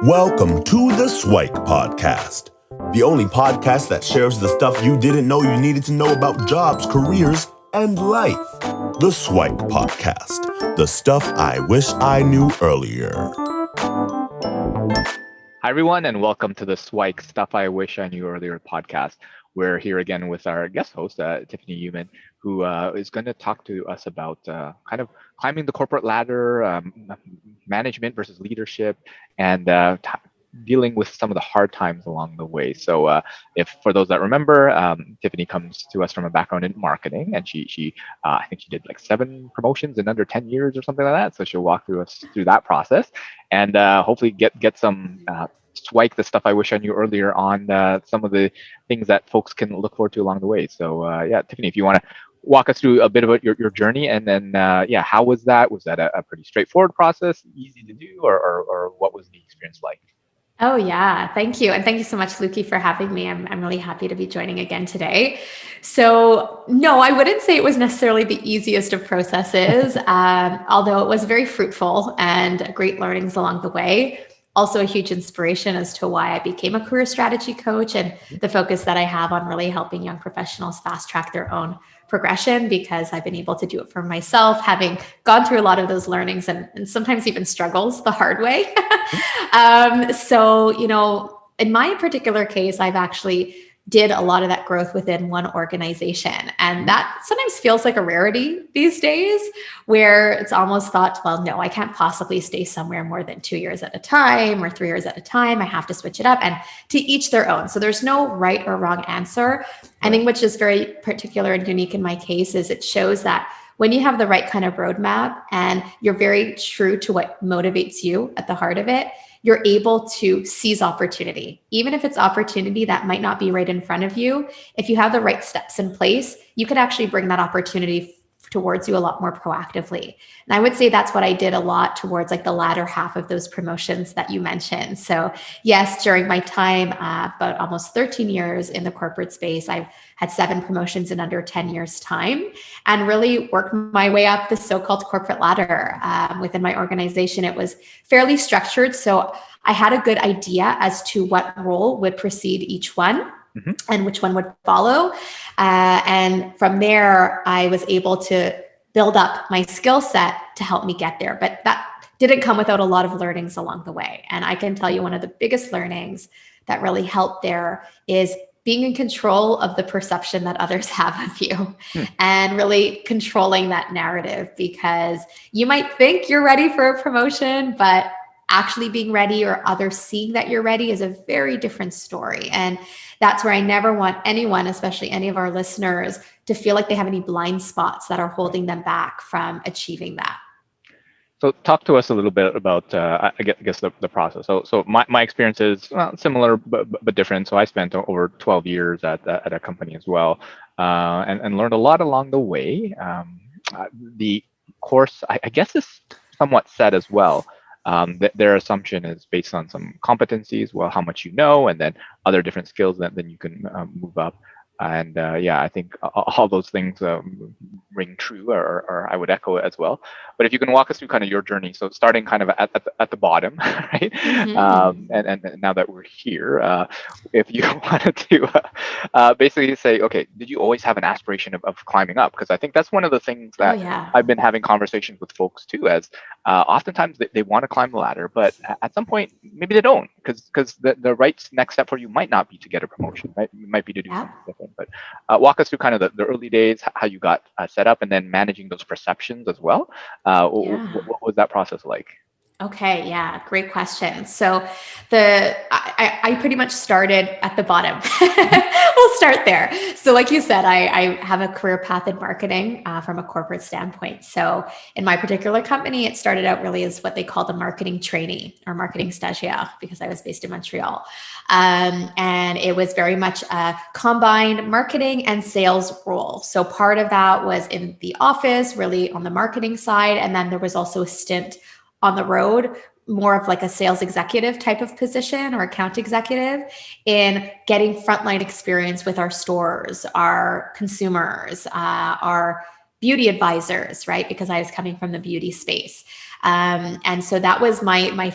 Welcome to the SIWIKE Podcast, the only podcast that shares the stuff you didn't know you needed to know about jobs, careers, and life. The SIWIKE Podcast, the stuff I wish I knew earlier. Hi, everyone, and welcome to the SIWIKE Stuff I Wish I Knew Earlier podcast. We're here again with our guest host, Tiffany Uman, who is going to talk to us about kind of climbing the corporate ladder, management versus leadership, and dealing with some of the hard times along the way. So if for those that remember, Tiffany comes to us from a background in marketing, and she I think she did like 7 promotions in under 10 years or something like that. So she'll walk through us through that process and hopefully get some SIWIKE, the stuff I wish I knew earlier on some of the things that folks can look forward to along the way. So yeah, Tiffany, if you want to walk us through a bit about your journey, and then yeah, how was that? Was that a pretty straightforward process, easy to do, or what was the experience like? Oh, yeah. Thank you. And thank you so much, Luki, for having me. I'm really happy to be joining again today. So no, I wouldn't say it was necessarily the easiest of processes, although it was very fruitful and great learnings along the way. Also a huge inspiration as to why I became a career strategy coach and the focus that I have on really helping young professionals fast track their own progression, because I've been able to do it for myself, having gone through a lot of those learnings and sometimes even struggles the hard way. So, in my particular case, I've actually did a lot of that growth within one organization. And that sometimes feels like a rarity these days, where it's almost thought, well, no, I can't possibly stay somewhere more than 2 years at a time or 3 years at a time. I have to switch it up, and to each their own. So there's no right or wrong answer. I think which is very particular and unique in my case is it shows that when you have the right kind of roadmap and you're very true to what motivates you at the heart of it, you're able to seize opportunity. Even if it's opportunity that might not be right in front of you, if you have the right steps in place, you could actually bring that opportunity towards you a lot more proactively. And I would say that's what I did a lot towards like the latter half of those promotions that you mentioned. So yes, during my time, about almost 13 years in the corporate space, I've had 7 promotions in under 10 years time, and really worked my way up the so-called corporate ladder. Within my organization, it was fairly structured. So I had a good idea as to what role would precede each one. And which one would follow. And from there, I was able to build up my skill set to help me get there. But that didn't come without a lot of learnings along the way. And I can tell you one of the biggest learnings that really helped there is being in control of the perception that others have of you and really controlling that narrative, because you might think you're ready for a promotion, but actually being ready or others seeing that you're ready is a very different story. And that's where I never want anyone, especially any of our listeners, to feel like they have any blind spots that are holding them back from achieving that. So talk to us a little bit about, I guess the process. So my experience is similar but different. So I spent over 12 years at a company as well, and learned a lot along the way. The course, I guess, is somewhat set as well. Their assumption is based on some competencies, well, how much you know, and then other different skills that then you can move up. And yeah, I think all those things ring true, or I would echo it as well. But if you can walk us through kind of your journey, so starting kind of at the bottom, right? And now that we're here, if you wanted to basically say, okay, did you always have an aspiration of climbing up? Because I think that's one of the things that I've been having conversations with folks too, as oftentimes they want to climb the ladder, but at some point maybe they don't, because the right next step for you might not be to get a promotion, right? It might be to do something different. But walk us through kind of the early days, how you got set up, and then managing those perceptions as well. What was that process like? Okay, yeah, great question. So I pretty much started at the bottom. We'll start there. So like you said, I have a career path in marketing from a corporate standpoint. So in my particular company, it started out really as what they called a marketing trainee or marketing stagiaire, because I was based in Montreal. And it was very much a combined marketing and sales role. So part of that was in the office, really on the marketing side. And then there was also a stint on the road, more of like a sales executive type of position or account executive, in getting frontline experience with our stores, our consumers, our beauty advisors, right? Because I was coming from the beauty space. And so that was my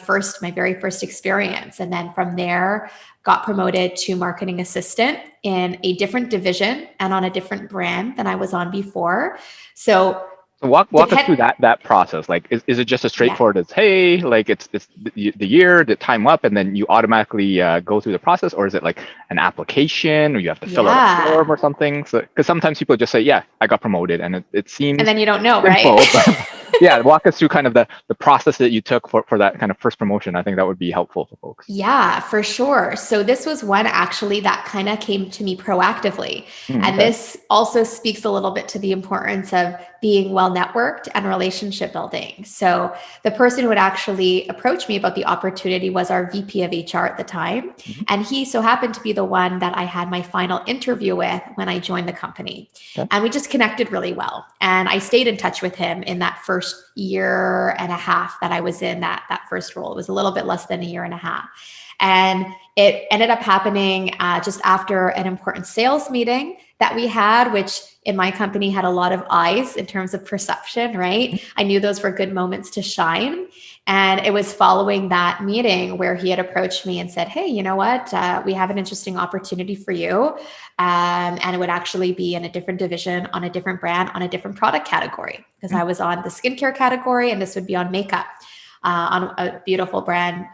very first experience. And then from there, got promoted to marketing assistant in a different division and on a different brand than I was on before. So walk us through that process. Like, is it just as straightforward as, hey, like it's the year, the time up, and then you automatically go through the process, or is it like an application, or you have to fill out a form or something? So, because sometimes people just say, yeah, I got promoted, and it seems, and then you don't know, simple, right? But yeah, walk us through kind of the process that you took for that kind of first promotion. I think that would be helpful for folks. Yeah, for sure. So this was one actually that kind of came to me proactively. And this also speaks a little bit to the importance of being well networked and relationship building. So the person who would actually approach me about the opportunity was our VP of HR at the time. And he so happened to be the one that I had my final interview with when I joined the company. And we just connected really well. And I stayed in touch with him in that first year and a half that I was in that first role. It was a little bit less than a year and a half. And it ended up happening just after an important sales meeting that we had, which in my company had a lot of eyes in terms of perception, right? I knew those were good moments to shine. And it was following that meeting where he had approached me and said, hey, you know what? We have an interesting opportunity for you. And it would actually be in a different division, on a different brand, on a different product category, because I was on the skincare category and this would be on makeup. On a beautiful brand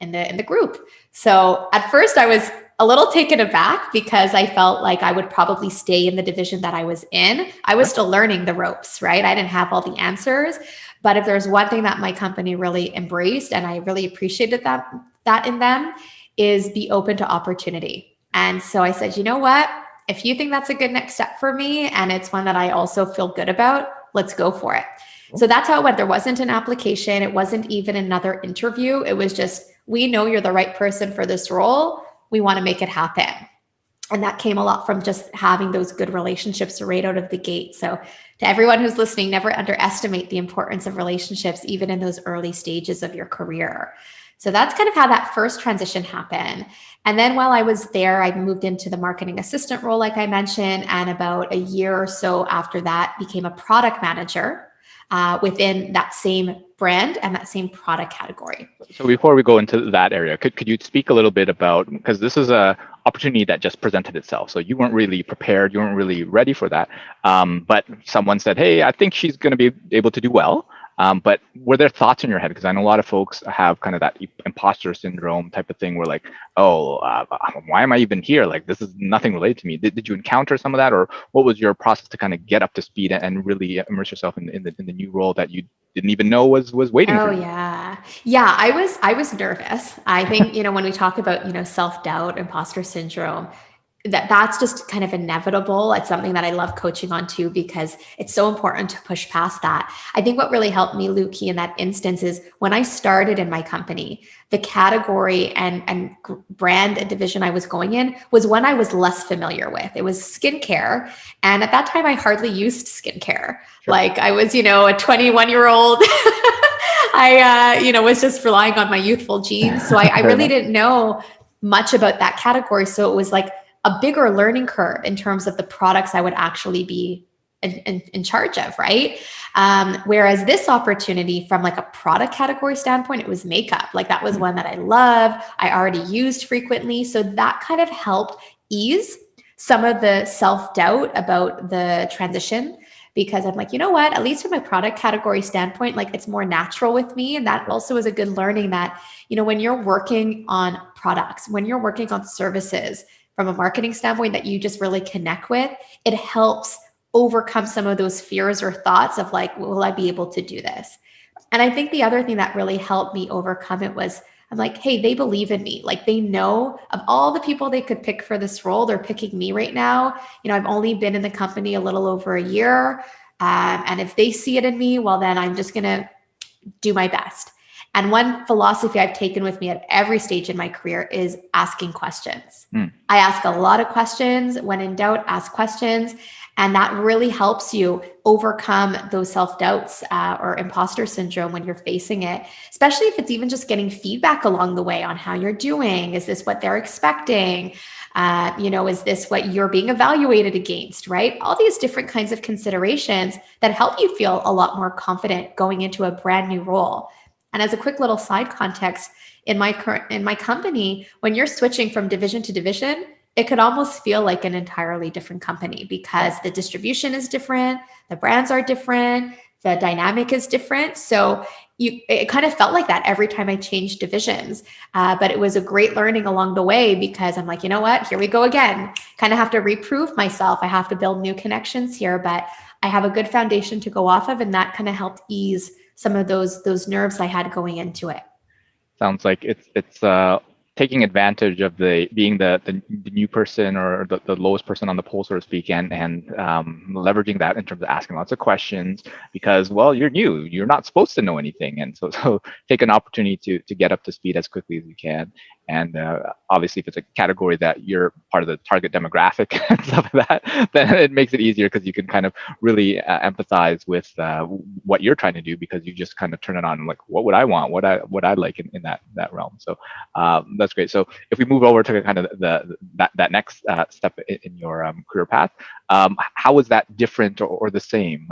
in the group. So at first I was a little taken aback because I felt like I would probably stay in the division that I was in. I was still learning the ropes, right? I didn't have all the answers. But if there's one thing that my company really embraced, and I really appreciated that in them, is be open to opportunity. And so I said, you know what? If you think that's a good next step for me, and it's one that I also feel good about, let's go for it. So that's how it went. There wasn't an application. It wasn't even another interview. It was just, we know you're the right person for this role. We want to make it happen. And that came a lot from just having those good relationships right out of the gate. So to everyone who's listening, never underestimate the importance of relationships, even in those early stages of your career. So that's kind of how that first transition happened. And then while I was there, I moved into the marketing assistant role, like I mentioned, and about a year or so after that, became a product manager within that same brand and that same product category. So before we go into that area, could you speak a little bit about, because this is a opportunity that just presented itself. So you weren't really prepared, you weren't really ready for that. But someone said, hey, I think she's going to be able to do well. But were there thoughts in your head? Because I know a lot of folks have kind of that imposter syndrome type of thing where like, oh, why am I even here? Like, this is nothing related to me. Did you encounter some of that? Or what was your process to kind of get up to speed and really immerse yourself in the new role that you didn't even know was waiting for you? Yeah, I was nervous. I think, when we talk about, self-doubt, imposter syndrome, that's just kind of inevitable. It's something that I love coaching on too, because it's so important to push past that. I think what really helped me, Luki, in that instance is when I started in my company, the category and brand and division I was going in was one I was less familiar with. It was skincare. And at that time, I hardly used skincare. Sure. Like I was, a 21-year-old. I was just relying on my youthful genes. So I really didn't know much about that category. So it was like a bigger learning curve in terms of the products I would actually be in charge of, right? Whereas this opportunity from like a product category standpoint, it was makeup. Like that was one that I love. I already used frequently. So that kind of helped ease some of the self-doubt about the transition, because I'm like, you know what, at least from a product category standpoint, like it's more natural with me. And that also is a good learning that, when you're working on products, when you're working on services, from a marketing standpoint that you just really connect with, it helps overcome some of those fears or thoughts of like, will I be able to do this? And I think the other thing that really helped me overcome it was, I'm like, hey, they believe in me. Like they know of all the people they could pick for this role, they're picking me right now. I've only been in the company a little over a year. And if they see it in me, well, then I'm just going to do my best. And one philosophy I've taken with me at every stage in my career is asking questions. I ask a lot of questions. When in doubt, ask questions. And that really helps you overcome those self-doubts or imposter syndrome when you're facing it, especially if it's even just getting feedback along the way on how you're doing. Is this what they're expecting? Is this what you're being evaluated against, right? All these different kinds of considerations that help you feel a lot more confident going into a brand new role. And as a quick little side context, in my company, when you're switching from division to division, it could almost feel like an entirely different company because the distribution is different, the brands are different, the dynamic is different. So it kind of felt like that every time I changed divisions. But it was a great learning along the way because I'm like, you know what, here we go again. Kind of have to reprove myself. I have to build new connections here, but I have a good foundation to go off of. And that kind of helped ease some of those nerves I had going into it. Sounds like it's taking advantage of being the new person or the lowest person on the pole, so to speak, and leveraging that in terms of asking lots of questions because, well, you're new, you're not supposed to know anything, and so take an opportunity to get up to speed as quickly as you can. And obviously, if it's a category that you're part of the target demographic and stuff like that, then it makes it easier because you can kind of really empathize with what you're trying to do because you just kind of turn it on like, what would I want? What I like in that realm. So that's great. So if we move over to kind of that next step in your career path, how was that different or the same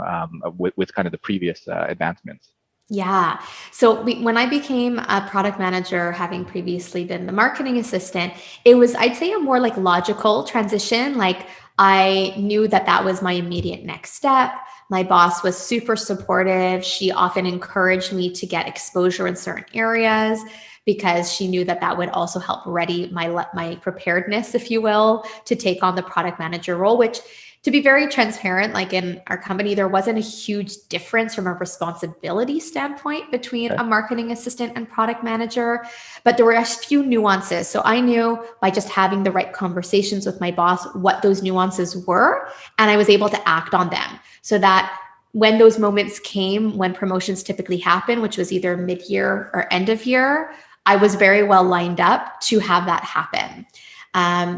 with kind of the previous advancements? Yeah. So when I became a product manager, having previously been the marketing assistant, it was, I'd say, a more like logical transition. Like I knew that was my immediate next step. My boss was super supportive. She often encouraged me to get exposure in certain areas because she knew that would also help ready my preparedness, if you will, to take on the product manager role, which, to be very transparent, like in our company, there wasn't a huge difference from a responsibility standpoint between a marketing assistant and product manager, but there were a few nuances. So I knew by just having the right conversations with my boss what those nuances were, and I was able to act on them so that when those moments came, when promotions typically happen, which was either mid-year or end of year, I was very well lined up to have that happen.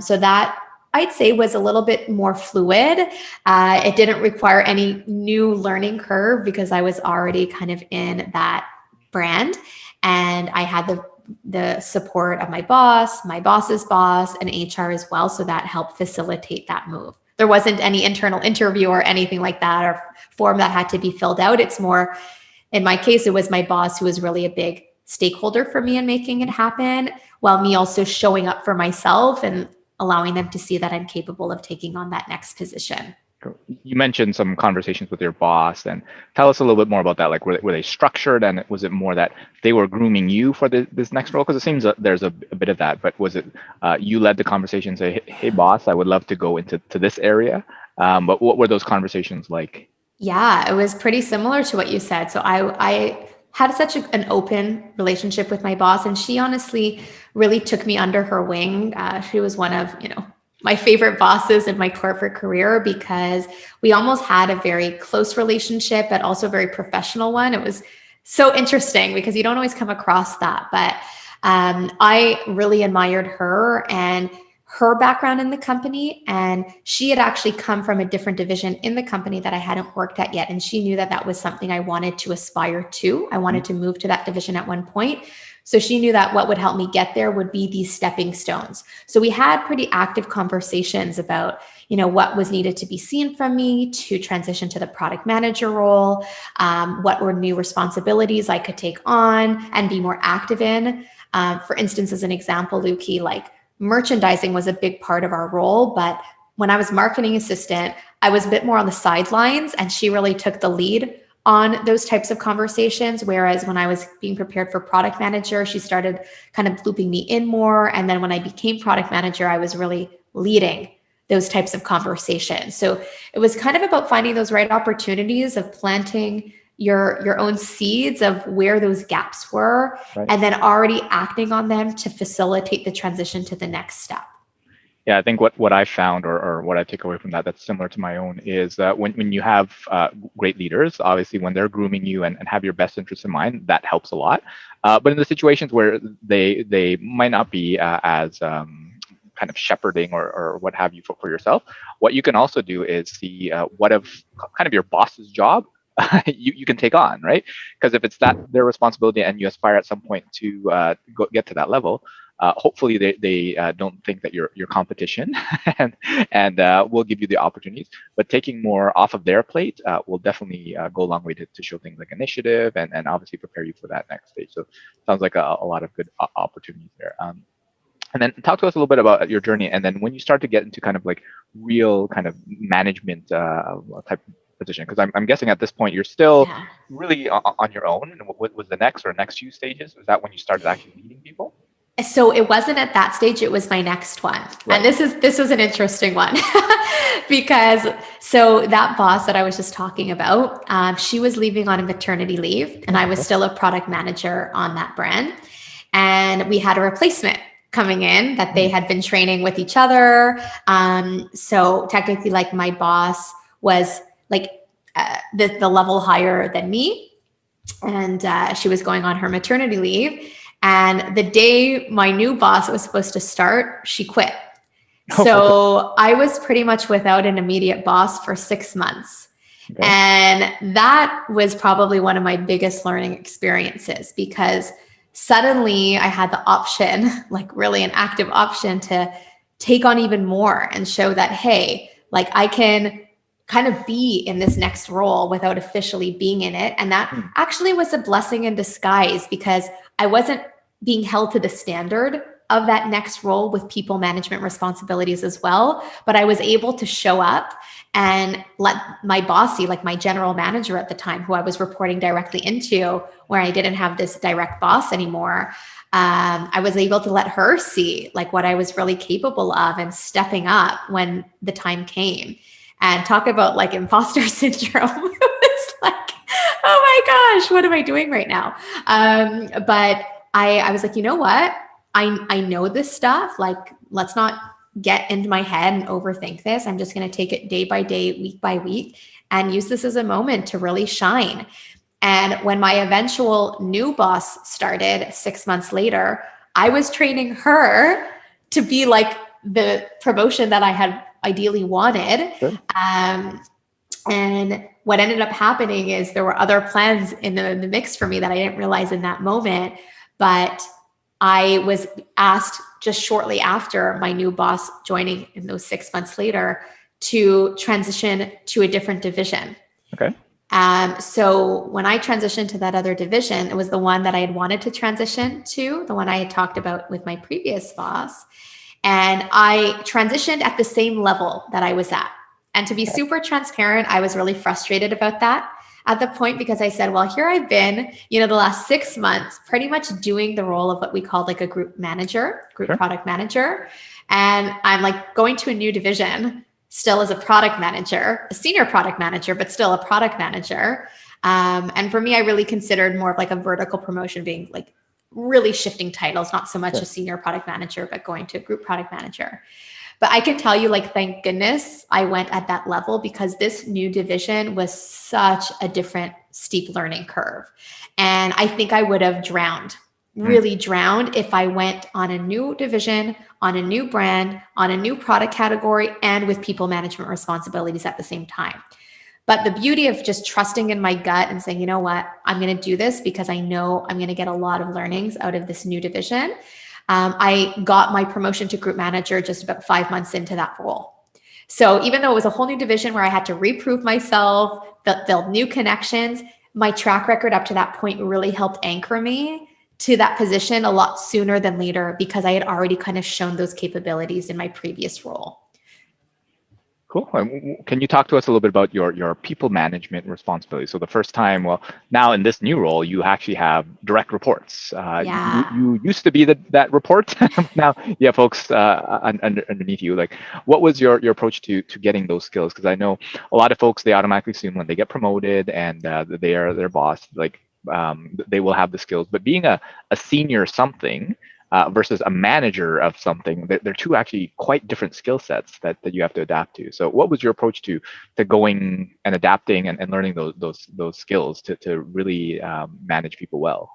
So that, I'd say, was a little bit more fluid. It didn't require any new learning curve because I was already kind of in that brand, and I had the support of my boss's boss, and HR as well. So that helped facilitate that move. There wasn't any internal interview or anything like that or form that had to be filled out. It's more, in my case, it was my boss who was really a big stakeholder for me in making it happen, while me also showing up for myself and allowing them to see that I'm capable of taking on that next position. You mentioned some conversations with your boss, and tell us a little bit more about that. Like, were they structured, and was it more that they were grooming you for this next role? Because it seems that there's a bit of that, but was it you led the conversation, say, hey boss, I would love to go into this area. But what were those conversations like? Yeah, it was pretty similar to what you said. So I had such an open relationship with my boss, and she honestly really took me under her wing. She was one of, my favorite bosses in my corporate career because we almost had a very close relationship, but also a very professional one. It was so interesting because you don't always come across that, but I really admired her and her background in the company. And she had actually come from a different division in the company that I hadn't worked at yet. And she knew that was something I wanted to aspire to. I wanted to move to that division at one point. So she knew that what would help me get there would be these stepping stones. So we had pretty active conversations about, what was needed to be seen from me to transition to the product manager role, what were new responsibilities I could take on and be more active in. For instance, as an example, Luki, like merchandising was a big part of our role, but when I was marketing assistant, I was a bit more on the sidelines, and she really took the lead on those types of conversations. Whereas when I was being prepared for product manager, she started kind of looping me in more. And then when I became product manager, I was really leading those types of conversations. So it was kind of about finding those right opportunities of planting your own seeds of where those gaps were, right, and then already acting on them to facilitate the transition to the next step. Yeah, I think what I found or what I take away from that's similar to my own is that when you have great leaders, obviously when they're grooming you and have your best interests in mind, that helps a lot. But in the situations where they might not be as kind kind of shepherding or what have you for yourself. What you can also do is see what if kind of your boss's job you can take on, right? Because if it's their responsibility and you aspire at some point to get to that level, hopefully they don't think that you're competition and will give you the opportunities. But taking more off of their plate will definitely go a long way to show things like initiative and obviously prepare you for that next stage. So sounds like a lot of good opportunities there. And then talk to us a little bit about your journey, and then when you start to get into kind of like real kind of management type position, because I'm guessing at this point you're still really on your own. And what was the next few stages? Was that when you started actually leading people? So it wasn't at that stage, it was my next one. Right. And this was an interesting one because so that boss that I was just talking about, she was leaving on a maternity leave and I was still a product manager on that brand. And we had a replacement coming in that they had been training with each other. So technically like my boss was like the level higher than me. And she was going on her maternity leave. And the day my new boss was supposed to start, she quit. So I was pretty much without an immediate boss for 6 months. Okay. And that was probably one of my biggest learning experiences because suddenly I had the option, like really an active option to take on even more and show that, hey, like I can kind of be in this next role without officially being in it. And that actually was a blessing in disguise because I wasn't being held to the standard of that next role with people management responsibilities as well. But I was able to show up and let my bossy, like my general manager at the time, who I was reporting directly into, where I didn't have this direct boss anymore, I was able to let her see like what I was really capable of and stepping up when the time came. And talk about like imposter syndrome. It was like, oh my gosh, what am I doing right now? But I was like, you know what? I know this stuff. Like, let's not get into my head and overthink this. I'm just going to take it day by day, week by week, and use this as a moment to really shine. And when my eventual new boss started 6 months later, I was training her to be like the promotion that I had ideally wanted. Sure. And what ended up happening is there were other plans in the mix for me that I didn't realize in that moment. But I was asked just shortly after my new boss joining in those 6 months later to transition to a different division. Okay. So when I transitioned to that other division, it was the one that I had wanted to transition to, the one I had talked about with my previous boss. And I transitioned at the same level that I was at. And to be super transparent, I was really frustrated about that at the point because I said, well, here I've been, the last 6 months, pretty much doing the role of what we call like a group product manager. And I'm like going to a new division still as a product manager, a senior product manager, but still a product manager. And for me, I really considered more of like a vertical promotion being like really shifting titles, not so much a senior product manager, but going to a group product manager. But I can tell you, like, thank goodness I went at that level because this new division was such a different steep learning curve. And I think I would have really drowned if I went on a new division, on a new brand, on a new product category, and with people management responsibilities at the same time. But the beauty of just trusting in my gut and saying, you know what, I'm going to do this because I know I'm going to get a lot of learnings out of this new division. I got my promotion to group manager just about 5 months into that role. So even though it was a whole new division where I had to reprove myself, build new connections, my track record up to that point really helped anchor me to that position a lot sooner than later because I had already kind of shown those capabilities in my previous role. Cool. Can you talk to us a little bit about your people management responsibility? So the first time, well, now in this new role, you actually have direct reports. You used to be that report. Now you have folks underneath you. Like, what was your approach to getting those skills? Because I know a lot of folks, they automatically assume when they get promoted and they are their boss, like they will have the skills. But being a senior something, versus a manager of something, they're two actually quite different skill sets that you have to adapt to. So what was your approach to going and adapting and learning those skills to really manage people well?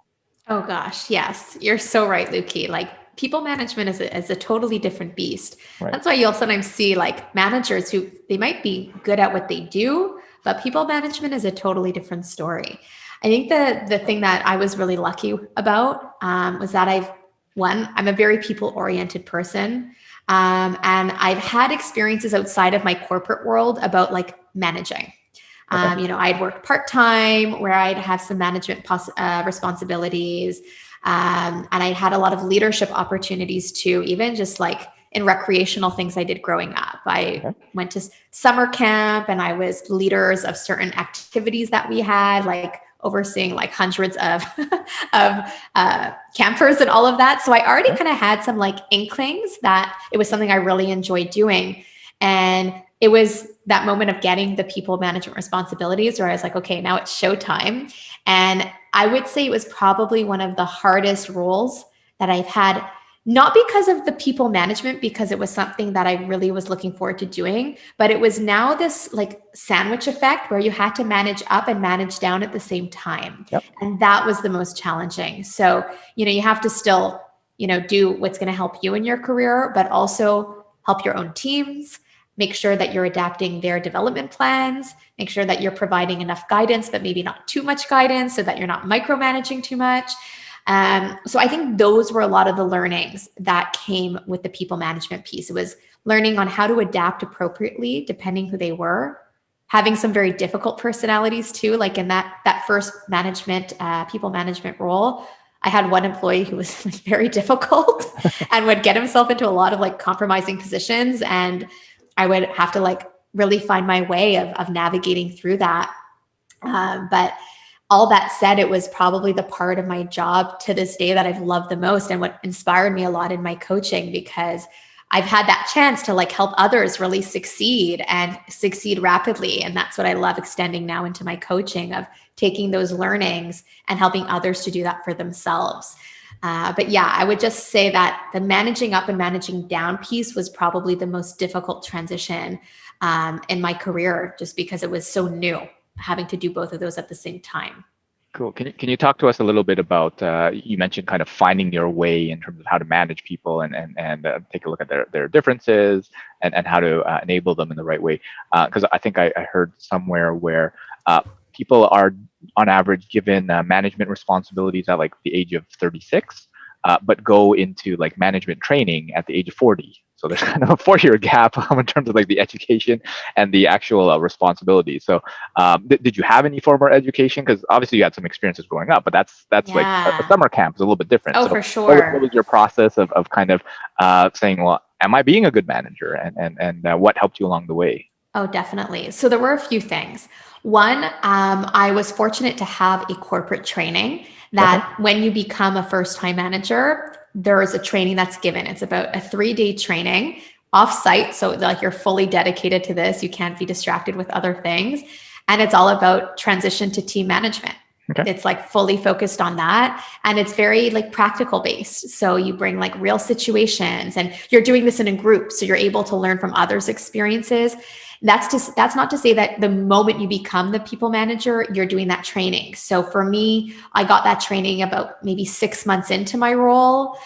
Oh gosh, yes. You're so right, Luki. Like people management is a totally different beast. Right. That's why you'll sometimes see like managers who they might be good at what they do, but people management is a totally different story. I think the thing that I was really lucky about was that I'm a very people-oriented person. And I've had experiences outside of my corporate world about like managing. Okay. I'd worked part-time where I'd have some management responsibilities. And I had a lot of leadership opportunities too, even just like in recreational things I did growing up. I went to summer camp and I was leaders of certain activities that we had, like overseeing like hundreds of campers and all of that. So I already kind of had some like inklings that it was something I really enjoyed doing. And it was that moment of getting the people management responsibilities where I was like, okay, now it's showtime. And I would say it was probably one of the hardest roles that I've had, not because of the people management, because it was something that I really was looking forward to doing, but it was now this like sandwich effect where you had to manage up and manage down at the same time. Yep. And that was the most challenging. So, you have to still, do what's going to help you in your career, but also help your own teams, make sure that you're adapting their development plans, make sure that you're providing enough guidance, but maybe not too much guidance so that you're not micromanaging too much. So I think those were a lot of the learnings that came with the people management piece. It was learning on how to adapt appropriately, depending who they were, having some very difficult personalities too. Like in that first people management role, I had one employee who was like very difficult and would get himself into a lot of like compromising positions. And I would have to like really find my way of navigating through that. But all that said, it was probably the part of my job to this day that I've loved the most and what inspired me a lot in my coaching, because I've had that chance to like help others really succeed and succeed rapidly. And that's what I love extending now into my coaching, of taking those learnings and helping others to do that for themselves. But yeah, I would just say that the managing up and managing down piece was probably the most difficult transition in my career, just because it was so new, having to do both of those at the same time. Cool. Can you talk to us a little bit about, you mentioned kind of finding your way in terms of how to manage people and take a look at their differences and how to enable them in the right way. Because I think I heard somewhere where people are on average given management responsibilities at like the age of 36, but go into like management training at the age of 40. So there's kind of a 4-year gap in terms of like the education and the actual responsibility. So did you have any formal education? Because obviously you had some experiences growing up, but that's like a summer camp is a little bit different. Oh, so for sure. What was your process of kind of saying, well, am I being a good manager? And what helped you along the way? Oh, definitely. So there were a few things. One, I was fortunate to have a corporate training that when you become a first-time manager, there is a training that's given. It's about a 3-day training off-site. So like you're fully dedicated to this. You can't be distracted with other things. And it's all about transition to team management. Okay. It's like fully focused on that. And it's very like practical based. So you bring like real situations and you're doing this in a group. So you're able to learn from others' experiences. That's not to say that the moment you become the people manager, you're doing that training. So for me, I got that training about maybe 6 months into my role,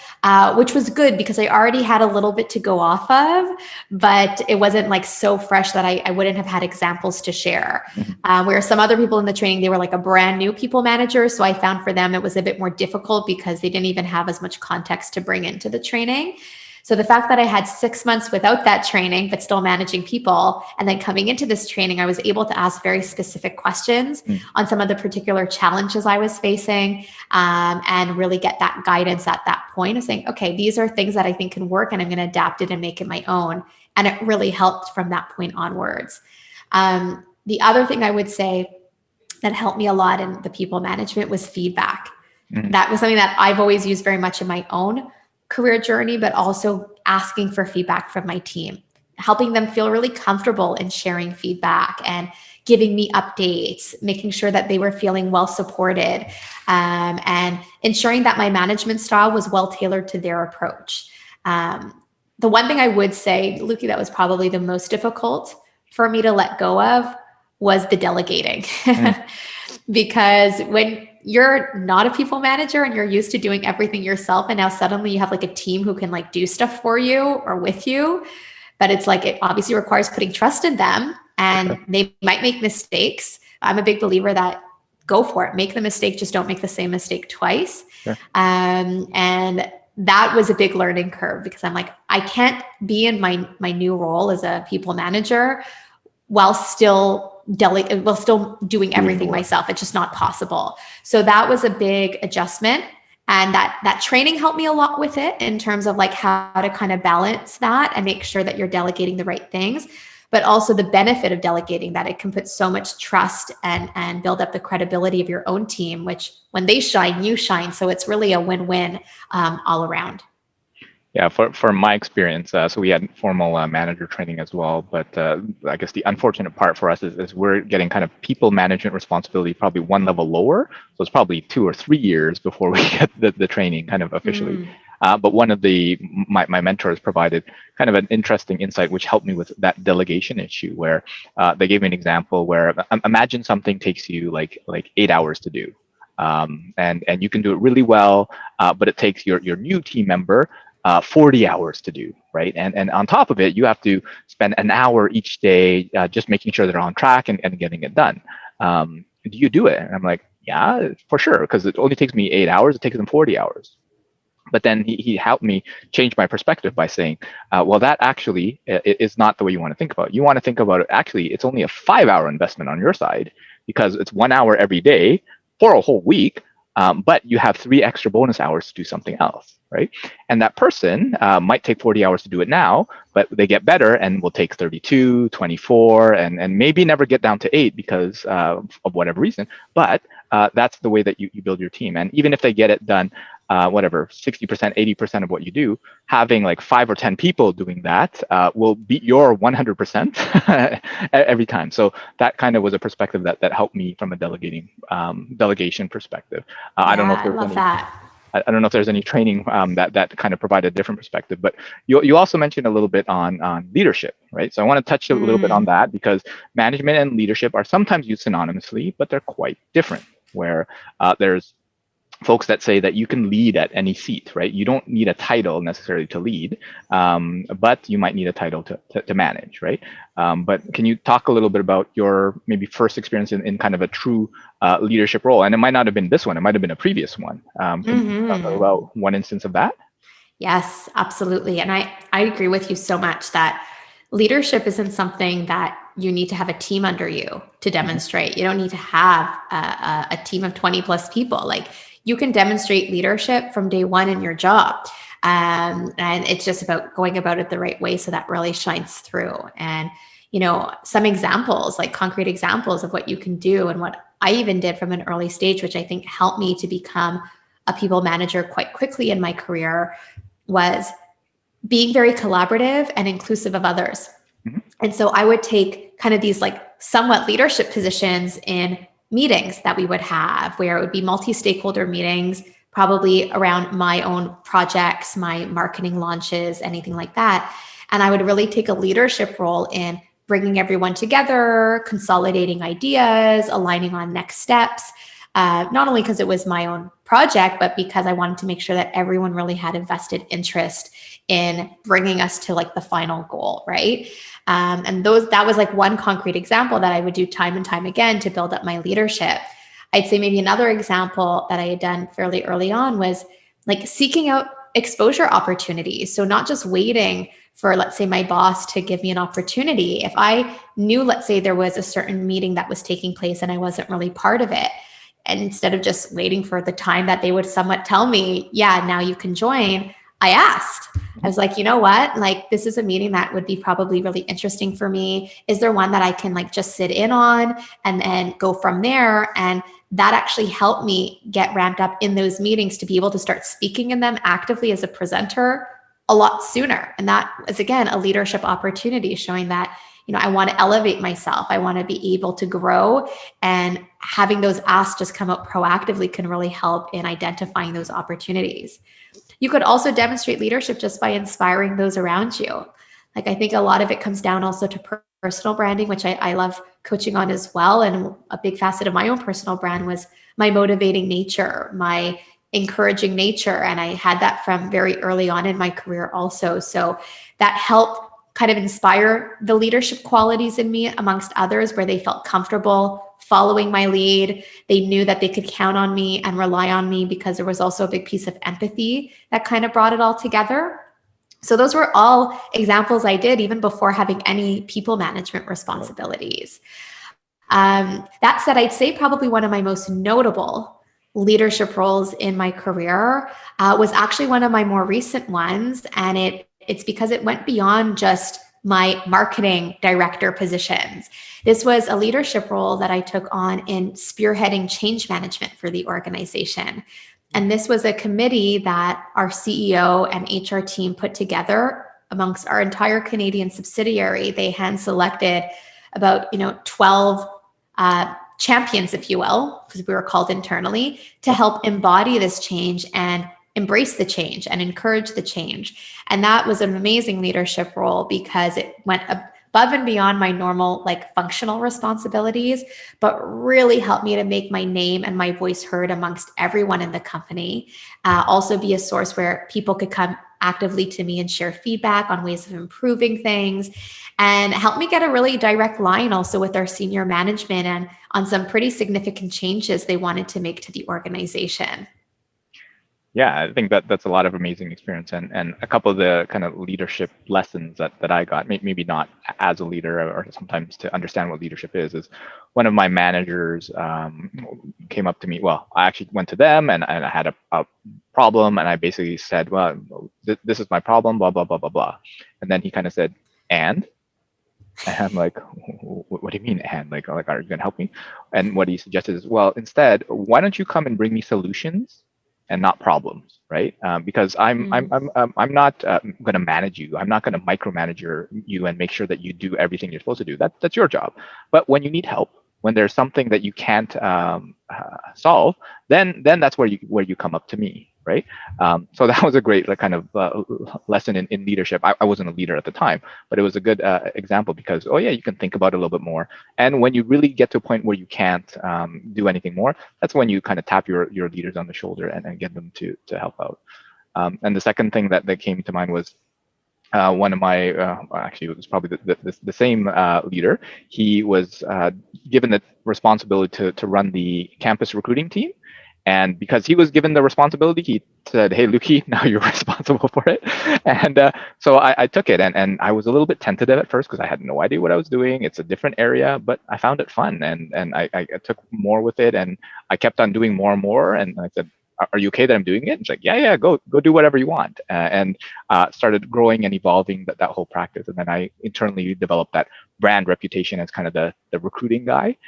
which was good because I already had a little bit to go off of, but it wasn't like so fresh that I wouldn't have had examples to share. Where some other people in the training, they were like a brand new people manager. So I found for them, it was a bit more difficult because they didn't even have as much context to bring into the training. So the fact that I had 6 months without that training, but still managing people, and then coming into this training, I was able to ask very specific questions on some of the particular challenges I was facing, and really get that guidance at that point of saying, okay, these are things that I think can work and I'm going to adapt it and make it my own. And it really helped from that point onwards. The other thing I would say that helped me a lot in the people management was feedback. That was something that I've always used very much in my own career journey, but also asking for feedback from my team, helping them feel really comfortable in sharing feedback and giving me updates, making sure that they were feeling well supported, and ensuring that my management style was well tailored to their approach. The one thing I would say, Luki, that was probably the most difficult for me to let go of was the delegating. because when you're not a people manager and you're used to doing everything yourself, and now suddenly you have like a team who can like do stuff for you or with you, but it's like, it obviously requires putting trust in them, and they might make mistakes. I'm a big believer that go for it, make the mistake, just don't make the same mistake twice. Sure. And that was a big learning curve, because I'm like, I can't be in my new role as a people manager while still doing everything myself. It's just not possible. So that was a big adjustment. And that training helped me a lot with it, in terms of like how to kind of balance that and make sure that you're delegating the right things, but also the benefit of delegating, that it can put so much trust and build up the credibility of your own team, which when they shine, you shine. So it's really a win-win all around. Yeah, for my experience, so we had formal manager training as well, but I guess the unfortunate part for us is we're getting kind of people management responsibility probably one level lower. So it's probably 2 or 3 years before we get the training kind of officially. But one of my mentors provided kind of an interesting insight, which helped me with that delegation issue, where they gave me an example where imagine something takes you like 8 hours to do. And you can do it really well, but it takes your new team member 40 hours to do, right? And on top of it, you have to spend an hour each day just making sure they're on track and getting it done. Do you do it? And I'm like, yeah, for sure, because it only takes me 8 hours. It takes them 40 hours. But then he helped me change my perspective by saying, well, that actually is not the way you want to think about it. You want to think about it, actually, it's only a 5-hour investment on your side, because it's 1 hour every day for a whole week. But you have 3 extra bonus hours to do something else, right? And that person might take 40 hours to do it now, but they get better and will take 32, 24, and maybe never get down to 8 because of whatever reason. But that's the way that you build your team. And even if they get it done, 60%, 80% of what you do, having like 5 or 10 people doing that will beat your 100% every time. So that kind of was a perspective that helped me from a delegation perspective. I don't know if I don't know if there's any training that kind of provided a different perspective, but you also mentioned a little bit on leadership, right? So I want to touch a little bit on that, because management and leadership are sometimes used synonymously, but they're quite different, where there's folks that say that you can lead at any seat, right? You don't need a title necessarily to lead, but you might need a title to manage, right? But can you talk a little bit about your maybe first experience in kind of a true leadership role? And it might not have been this one, it might have been a previous one. Can you talk about one instance of that? Yes, absolutely. And I agree with you so much that leadership isn't something that you need to have a team under you to demonstrate. You don't need to have a team of 20 plus people. Like, you can demonstrate leadership from day one in your job. And it's just about going about it the right way, so that really shines through. And, some examples, like concrete examples of what you can do, and what I even did from an early stage, which I think helped me to become a people manager quite quickly in my career, was being very collaborative and inclusive of others. And so I would take kind of these like somewhat leadership positions in meetings that we would have, where it would be multi-stakeholder meetings, probably around my own projects, my marketing launches, anything like that. And I would really take a leadership role in bringing everyone together, consolidating ideas, aligning on next steps, not only because it was my own project, but because I wanted to make sure that everyone really had a vested interest in bringing us to like the final goal, right? And that was like one concrete example that I would do time and time again to build up my leadership. I'd say maybe another example that I had done fairly early on was like seeking out exposure opportunities. So not just waiting for, let's say, my boss to give me an opportunity. If I knew, let's say, there was a certain meeting that was taking place and I wasn't really part of it, and instead of just waiting for the time that they would somewhat tell me, yeah, now you can join, I asked. I was like, you know what? Like, this is a meeting that would be probably really interesting for me. Is there one that I can like just sit in on and then go from there? And that actually helped me get ramped up in those meetings to be able to start speaking in them actively as a presenter a lot sooner. And that was, again, a leadership opportunity, showing that, I want to elevate myself. I want to be able to grow, and having those asks just come out proactively can really help in identifying those opportunities. You could also demonstrate leadership just by inspiring those around you. Like, I think a lot of it comes down also to personal branding, which I love coaching on as well. And a big facet of my own personal brand was my motivating nature, my encouraging nature. And I had that from very early on in my career also. So that helped kind of inspire the leadership qualities in me amongst others, where they felt comfortable following my lead. They knew that they could count on me and rely on me, because there was also a big piece of empathy that kind of brought it all together. So those were all examples I did even before having any people management responsibilities. That said, I'd say probably one of my most notable leadership roles in my career was actually one of my more recent ones. And it's because it went beyond just my marketing director positions. This was a leadership role that I took on in spearheading change management for the organization. And this was a committee that our CEO and HR team put together amongst our entire Canadian subsidiary. They hand selected about 12 champions, if you will, because we were called internally, to help embody this change and embrace the change and encourage the change. And that was an amazing leadership role because it went above and beyond my normal functional responsibilities, but really helped me to make my name and my voice heard amongst everyone in the company. Also be a source where people could come actively to me and share feedback on ways of improving things, and help me get a really direct line also with our senior management and on some pretty significant changes they wanted to make to the organization. Yeah, I think that's a lot of amazing experience, and a couple of the kind of leadership lessons that I got, maybe not as a leader or sometimes to understand what leadership is one of my managers came up to me. Well, I actually went to them and I had a problem, and I basically said, well, this is my problem, blah, blah, blah, blah, blah. And then he kind of said, and I'm like, what do you mean, and are you going to help me? And what he suggested is, well, instead, why don't you come and bring me solutions and not problems, right? Because I'm not going to manage you. I'm not going to micromanage you and make sure that you do everything you're supposed to do. That's your job. But when you need help, when there's something that you can't solve, then that's where you come up to me, right? So that was a great lesson in leadership. I wasn't a leader at the time, but it was a good example because, you can think about it a little bit more. And when you really get to a point where you can't do anything more, that's when you kind of tap your leaders on the shoulder and get them to help out. And the second thing that came to mind was one of my, actually it was probably the same leader. He was given the responsibility to run the campus recruiting team. And because he was given the responsibility, he said, hey, Luki, now you're responsible for it. And so I took it, and I was a little bit tentative at first because I had no idea what I was doing. It's a different area, but I found it fun, and I took more with it, and I kept on doing more and more. And I said, are you okay that I'm doing it? And she's like, yeah, go do whatever you want. And started growing and evolving that whole practice. And then I internally developed that brand reputation as kind of the recruiting guy,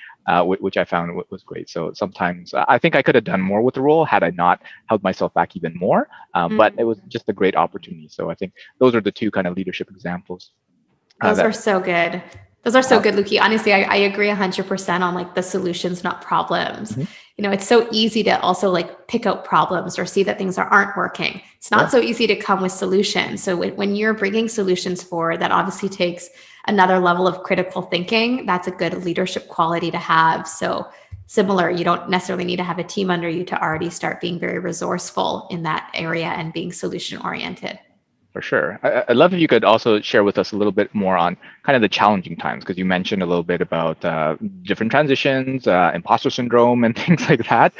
which I found was great. So sometimes I think I could have done more with the role had I not held myself back even more. But it was just a great opportunity. So I think those are the two kind of leadership examples. Those are so good. Those are so good, Luki. Honestly, I agree 100% on the solutions, not problems. Mm-hmm. It's so easy to also pick out problems or see that things aren't working. It's not so easy to come with solutions. So when you're bringing solutions forward, that obviously takes another level of critical thinking. That's a good leadership quality to have. So similar, you don't necessarily need to have a team under you to already start being very resourceful in that area and being solution oriented. For sure. I'd love if you could also share with us a little bit more on kind of the challenging times, because you mentioned a little bit about different transitions, imposter syndrome, and things like that.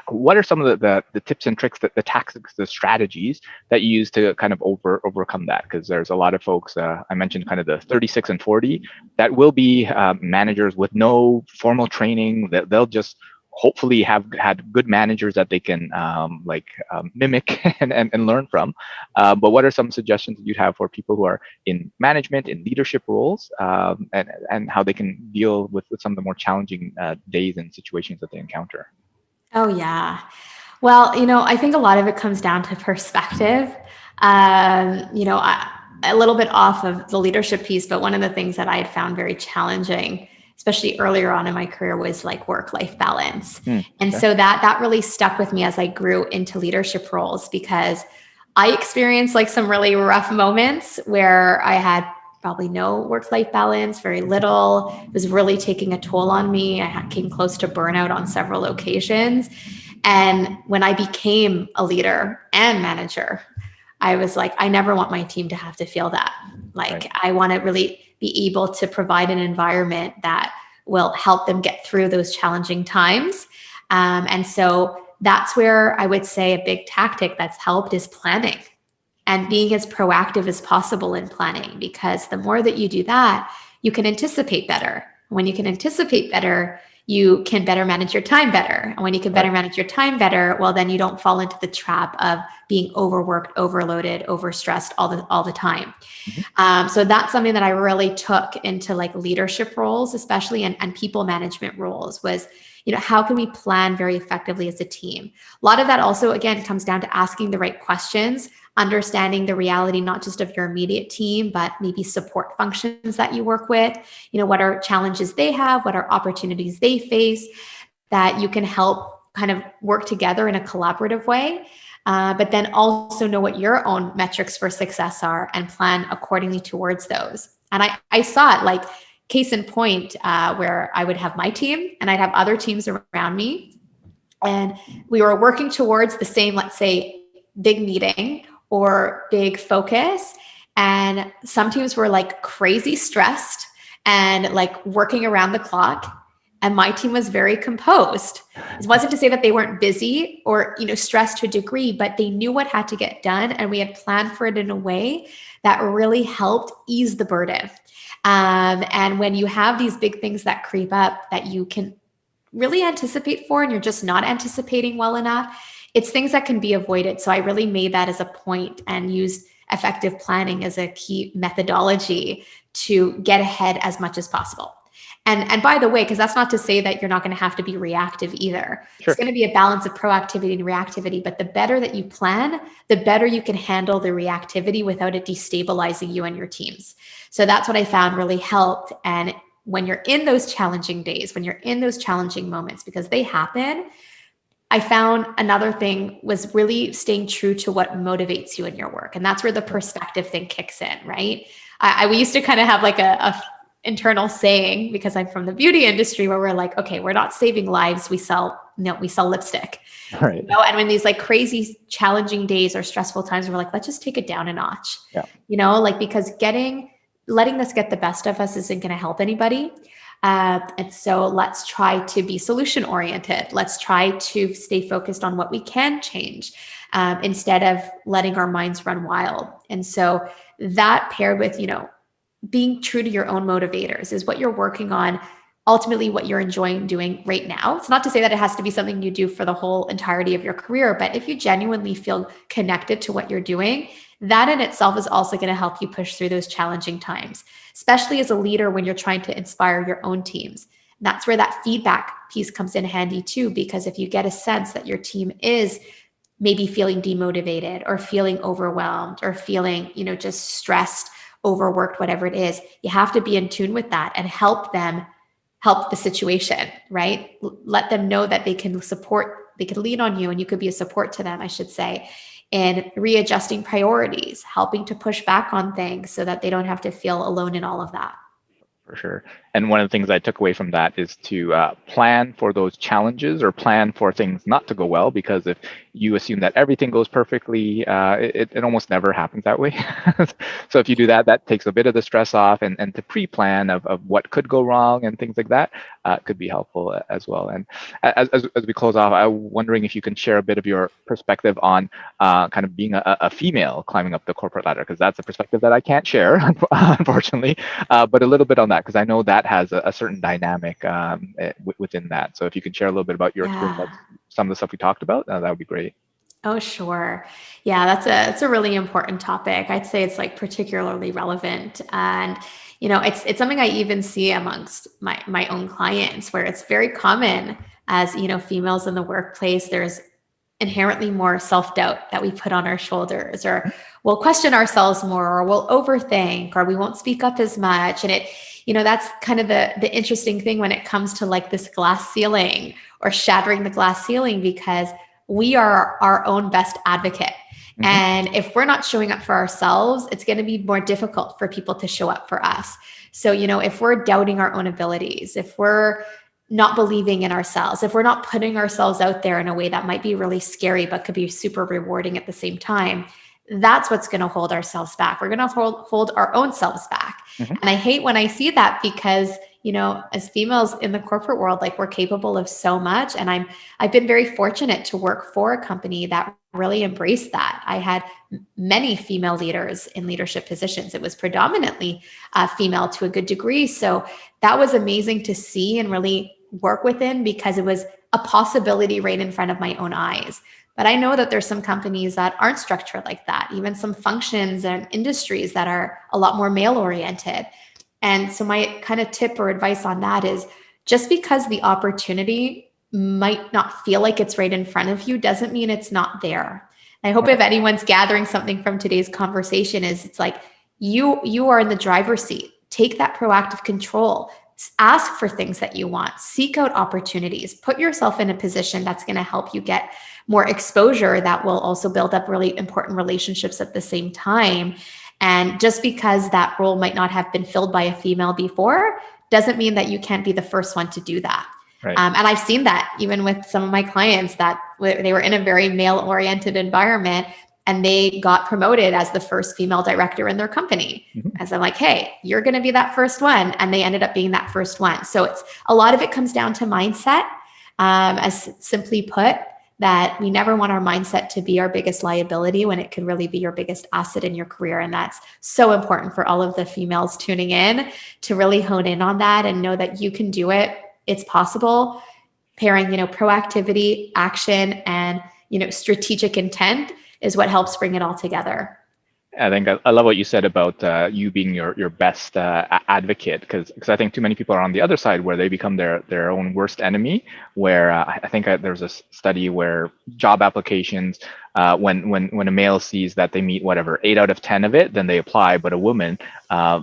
What are some of the tips and tricks, the tactics, the strategies that you use to kind of overcome that? Because there's a lot of folks, I mentioned kind of the 36 and 40, that will be managers with no formal training, that they'll just hopefully have had good managers that they can mimic and learn from. But what are some suggestions that you'd have for people who are in management, in leadership roles, and how they can deal with some of the more challenging days and situations that they encounter? Oh, yeah. Well, I think a lot of it comes down to perspective. A little bit off of the leadership piece, but one of the things that I had found very challenging, especially earlier on in my career, was work-life balance. And so that really stuck with me as I grew into leadership roles, because I experienced some really rough moments where I had probably no work-life balance, very little. It was really taking a toll on me. I came close to burnout on several occasions. And when I became a leader and manager, I was like, I never want my team to have to feel that. Like, Right. I want to really be able to provide an environment that will help them get through those challenging times. And so that's where I would say a big tactic that's helped is planning and being as proactive as possible in planning, because the more that you do that, you can anticipate better. When you can anticipate better, you can better manage your time better. And when you can better manage your time better, well, then you don't fall into the trap of being overworked, overloaded, overstressed all the time. So that's something that I really took into like leadership roles, especially and people management roles, was, how can we plan very effectively as a team? A lot of that also, again, comes down to asking the right questions, understanding the reality, not just of your immediate team, but maybe support functions that you work with. What are challenges they have? What are opportunities they face that you can help kind of work together in a collaborative way? But then also know what your own metrics for success are and plan accordingly towards those. And I saw it like case in point, where I would have my team and I'd have other teams around me. And we were working towards the same, let's say, big meeting or big focus. And some teams were like crazy stressed and like working around the clock. And my team was very composed. It wasn't to say that they weren't busy or, stressed to a degree, but they knew what had to get done. And we had planned for it in a way that really helped ease the burden. And when you have these big things that creep up that you can really anticipate for, and you're just not anticipating well enough, it's things that can be avoided. So I really made that as a point and used effective planning as a key methodology to get ahead as much as possible. And by the way, because that's not to say that you're not going to have to be reactive either. Sure. It's going to be a balance of proactivity and reactivity, but the better that you plan, the better you can handle the reactivity without it destabilizing you and your teams. So that's what I found really helped. And when you're in those challenging days, when you're in those challenging moments, because they happen, I found another thing was really staying true to what motivates you in your work. And that's where the perspective thing kicks in, right? We used to kind of have like a internal saying, because I'm from the beauty industry, where we're like, okay, we're not saving lives. We sell lipstick. Right. And when these like crazy challenging days or stressful times, we're like, let's just take it down a notch. Yeah. Because letting this get the best of us isn't going to help anybody. And so let's try to be solution oriented. Let's try to stay focused on what we can change, instead of letting our minds run wild. And so that paired with, being true to your own motivators is what you're working on, ultimately what you're enjoying doing right now. It's not to say that it has to be something you do for the whole entirety of your career, but if you genuinely feel connected to what you're doing, that in itself is also going to help you push through those challenging times, especially as a leader when you're trying to inspire your own teams. And that's where that feedback piece comes in handy too, because if you get a sense that your team is maybe feeling demotivated or feeling overwhelmed or feeling, just stressed, overworked, whatever it is, you have to be in tune with that and help the situation, right? Let them know that they can lean on you, and you could be a support to them, I should say, in readjusting priorities, helping to push back on things so that they don't have to feel alone in all of that. For sure. And one of the things I took away from that is to plan for those challenges or plan for things not to go well, because if you assume that everything goes perfectly, it almost never happens that way. So if you do that, that takes a bit of the stress off, and to pre-plan of what could go wrong and things like that could be helpful as well. And as we close off, I'm wondering if you can share a bit of your perspective on kind of being a female climbing up the corporate ladder, because that's a perspective that I can't share, unfortunately, but a little bit on that, because I know that has a certain dynamic within that. So if you can share a little bit about your experience, about some of the stuff we talked about, that would be great. Oh, sure. Yeah, that's a really important topic. I'd say it's like particularly relevant. And, it's something I even see amongst my own clients, where it's very common as, females in the workplace, there's inherently more self-doubt that we put on our shoulders, or we'll question ourselves more, or we'll overthink, or we won't speak up as much. And that's kind of the interesting thing when it comes to like this glass ceiling or shattering the glass ceiling, because we are our own best advocate. And if we're not showing up for ourselves, it's going to be more difficult for people to show up for us. So, if we're doubting our own abilities, if we're not believing in ourselves, if we're not putting ourselves out there in a way that might be really scary, but could be super rewarding at the same time, that's what's going to hold ourselves back. We're going to hold our own selves back. And I hate when I see that because, as females in the corporate world, like we're capable of so much. And I've been very fortunate to work for a company that really embraced that. I had many female leaders in leadership positions. It was predominantly female to a good degree. So that was amazing to see and really work within because it was a possibility right in front of my own eyes. But I know that there's some companies that aren't structured like that, even some functions and industries that are a lot more male oriented. And so my kind of tip or advice on that is just because the opportunity might not feel like it's right in front of you doesn't mean it's not there. I hope if anyone's gathering something from today's conversation is it's like you are in the driver's seat. Take that proactive control. Ask for things that you want. Seek out opportunities. Put yourself in a position that's going to help you get more exposure that will also build up really important relationships at the same time. And just because that role might not have been filled by a female before doesn't mean that you can't be the first one to do that. Right. And I've seen that even with some of my clients that they were in a very male-oriented environment and they got promoted as the first female director in their company. As I'm like, hey, you're going to be that first one. And they ended up being that first one. So it's a lot of it comes down to mindset, as simply put, that we never want our mindset to be our biggest liability when it could really be your biggest asset in your career. And that's so important for all of the females tuning in to really hone in on that and know that you can do it. It's possible. Pairing, proactivity, action, and, strategic intent is what helps bring it all together. I think I love what you said about you being your best advocate, because I think too many people are on the other side where they become their own worst enemy. Where I think there's a study where job applications, when a male sees that they meet 8 out of 10 of it, then they apply. But a woman, a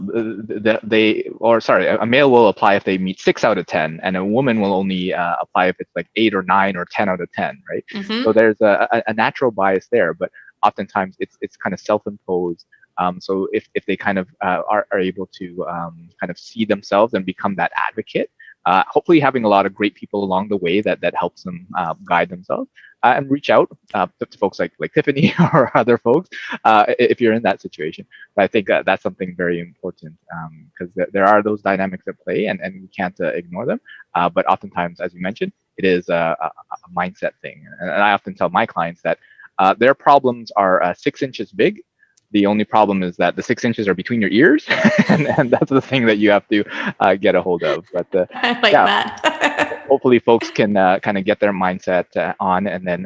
male will apply if they meet 6 out of 10, and a woman will only apply if it's like 8 or 9 or 10 out of 10, right? So there's a natural bias there, but oftentimes it's kind of self-imposed. So if they kind of are able to kind of see themselves and become that advocate, hopefully having a lot of great people along the way that helps them guide themselves, and reach out to folks like Tiffany or other folks if you're in that situation. But I think that's something very important, because there are those dynamics at play, and we can't ignore them. But oftentimes, as you mentioned, it is a mindset thing. And I often tell my clients that their problems are 6 inches big. The only problem is that the 6 inches are between your ears, and that's the thing that you have to get a hold of. But I like that. Hopefully, folks can kind of get their mindset on, and then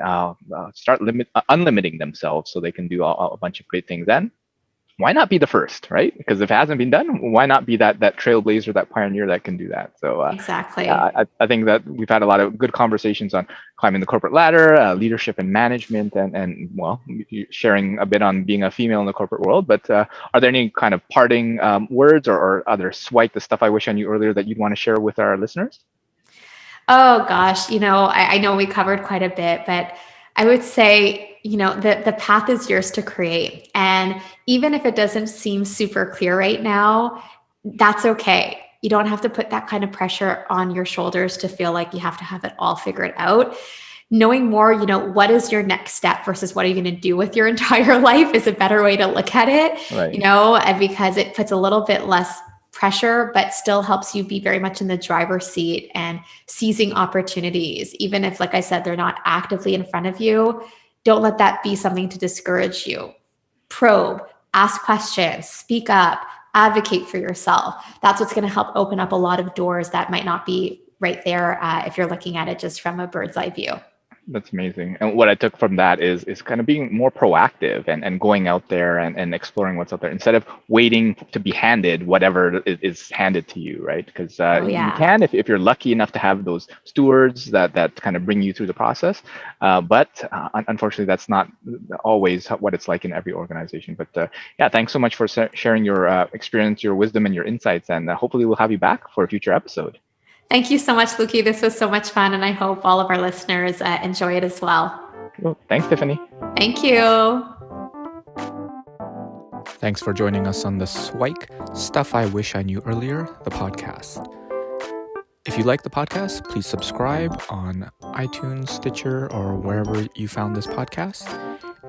start unlimiting themselves so they can do a bunch of great things. Then why not be the first, right? Because if it hasn't been done, why not be that trailblazer, that pioneer that can do that? So exactly. I think that we've had a lot of good conversations on climbing the corporate ladder, leadership and management, and sharing a bit on being a female in the corporate world. But are there any kind of parting words or other SIWIKE, the stuff I wish I knew earlier, that you'd want to share with our listeners? Oh gosh, I know we covered quite a bit, but I would say, the path is yours to create. And even if it doesn't seem super clear right now, that's okay. You don't have to put that kind of pressure on your shoulders to feel like you have to have it all figured out. Knowing more, what is your next step versus what are you going to do with your entire life is a better way to look at it, right. And because it puts a little bit less pressure, but still helps you be very much in the driver's seat and seizing opportunities. Even if, like I said, they're not actively in front of you, don't let that be something to discourage you. Probe, ask questions, speak up, advocate for yourself. That's what's going to help open up a lot of doors that might not be right there if you're looking at it just from a bird's eye view. That's amazing. And what I took from that is kind of being more proactive and going out there and exploring what's out there instead of waiting to be handed whatever is handed to you, right? Because you can, if you're lucky enough to have those stewards that kind of bring you through the process. But unfortunately, that's not always what it's like in every organization. But thanks so much for sharing your experience, your wisdom, and your insights. And hopefully we'll have you back for a future episode. Thank you so much, Luki. This was so much fun, and I hope all of our listeners enjoy it as well. Cool. Thanks, Tiffany. Thank you. Thanks for joining us on the SWIKE Stuff I Wish I Knew Earlier, the podcast. If you like the podcast, please subscribe on iTunes, Stitcher, or wherever you found this podcast.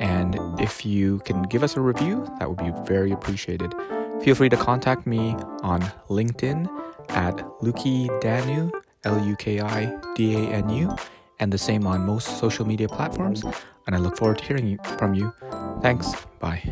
And if you can give us a review, that would be very appreciated. Feel free to contact me on LinkedIn at Luki Danu, LUKIDANU, and the same on most social media platforms. And I look forward to hearing from you. Thanks. Bye.